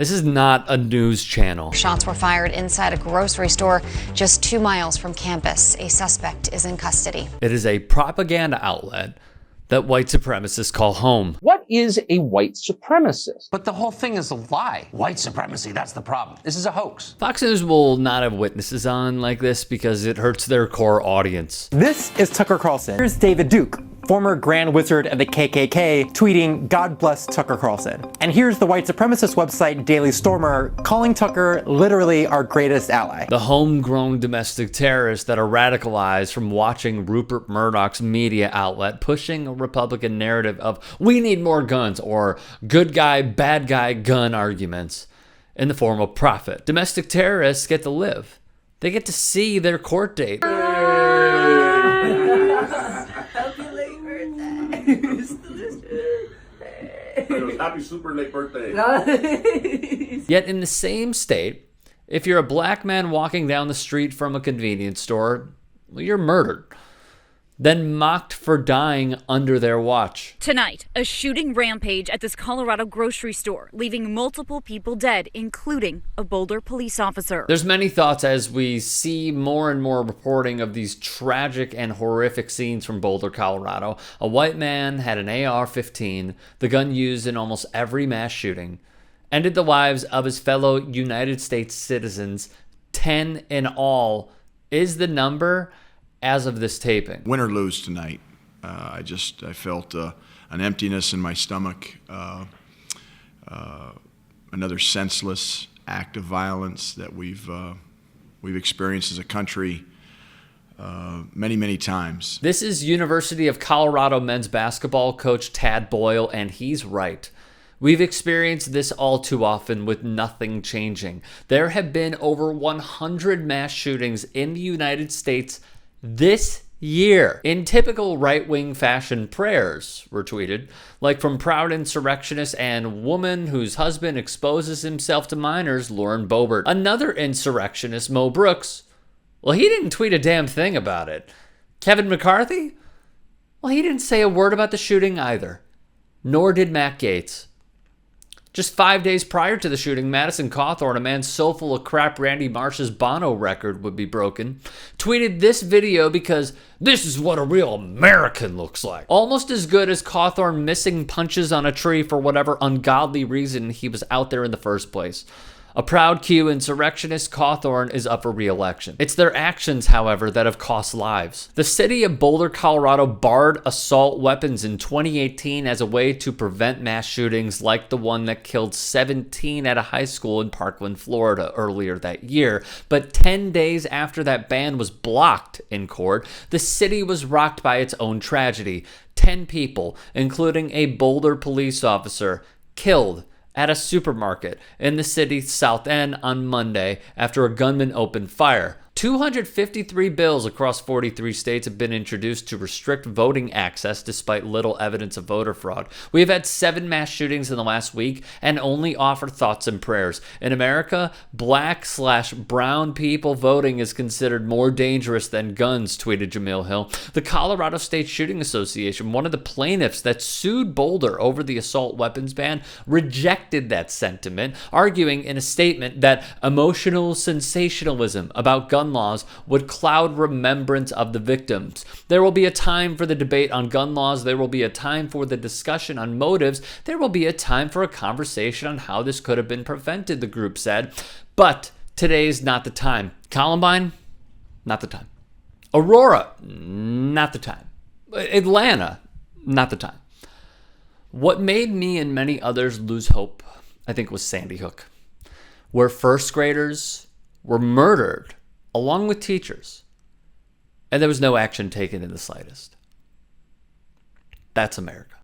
This is not a news channel. Shots were fired inside a grocery store just 2 miles from campus. A suspect is in custody. It is a propaganda outlet that white supremacists call home. What is a white supremacist? But the whole thing is a lie. White supremacy, that's the problem. This is a hoax. Fox News will not have witnesses on like this because it hurts their core audience. This is Tucker Carlson. Here's David Duke, former Grand Wizard of the KKK, tweeting, "God bless Tucker Carlson." And here's the white supremacist website Daily Stormer calling Tucker literally our greatest ally. The homegrown domestic terrorists that are radicalized from watching Rupert Murdoch's media outlet pushing a Republican narrative of we need more guns or good guy, bad guy gun arguments in the form of profit. Domestic terrorists get to live. They get to see their court date. Happy super late birthday. Yet in the same state, if you're a black man walking down the street from a convenience store, well, you're murdered, then mocked for dying under their watch. Tonight, a shooting rampage at this Colorado grocery store, leaving multiple people dead, including a Boulder police officer. There's many thoughts as we see more and more reporting of these tragic and horrific scenes from Boulder, Colorado. A white man had an AR-15, the gun used in almost every mass shooting, ended the lives of his fellow United States citizens. 10 in all is the number as of this taping. Win or lose tonight, I felt an emptiness in my stomach, another senseless act of violence that we've experienced as a country many, many times. This is University of Colorado men's basketball coach Tad Boyle, and he's right. We've experienced this all too often with nothing changing. There have been over 100 mass shootings in the United States this year. In typical right-wing fashion, prayers were tweeted, like from proud insurrectionist and woman whose husband exposes himself to minors, Lauren Boebert. Another insurrectionist, Mo Brooks, well, he didn't tweet a damn thing about it. Kevin McCarthy? Well, he didn't say a word about the shooting either. Nor did Matt Gaetz. Just 5 days prior to the shooting, Madison Cawthorn, a man so full of crap Randy Marsh's Bono record would be broken, tweeted this video because this is what a real American looks like. Almost as good as Cawthorn missing punches on a tree for whatever ungodly reason he was out there in the first place. A proud Q insurrectionist, Cawthorn is up for re-election. It's their actions, however, that have cost lives. The city of Boulder, Colorado barred assault weapons in 2018 as a way to prevent mass shootings like the one that killed 17 at a high school in Parkland, Florida earlier that year. But 10 days after that ban was blocked in court, the city was rocked by its own tragedy. 10 people, including a Boulder police officer, killed at a supermarket in the city's South End on Monday after a gunman opened fire. 253 bills across 43 states have been introduced to restrict voting access despite little evidence of voter fraud. We have had 7 mass shootings in the last week and only offer thoughts and prayers. In America, black/brown people voting is considered more dangerous than guns, tweeted Jamil Hill. The Colorado State Shooting Association, one of the plaintiffs that sued Boulder over the assault weapons ban, rejected that sentiment, arguing in a statement that emotional sensationalism about gun laws would cloud remembrance of the victims. There will be a time for the debate on gun laws. There will be a time for the discussion on motives. There will be a time for a conversation on how this could have been prevented, the group said. But today's not the time. Columbine, not the time. Aurora, not the time. Atlanta, not the time. What made me and many others lose hope, I think, was Sandy Hook, where first graders were murdered along with teachers, and there was no action taken in the slightest. That's America.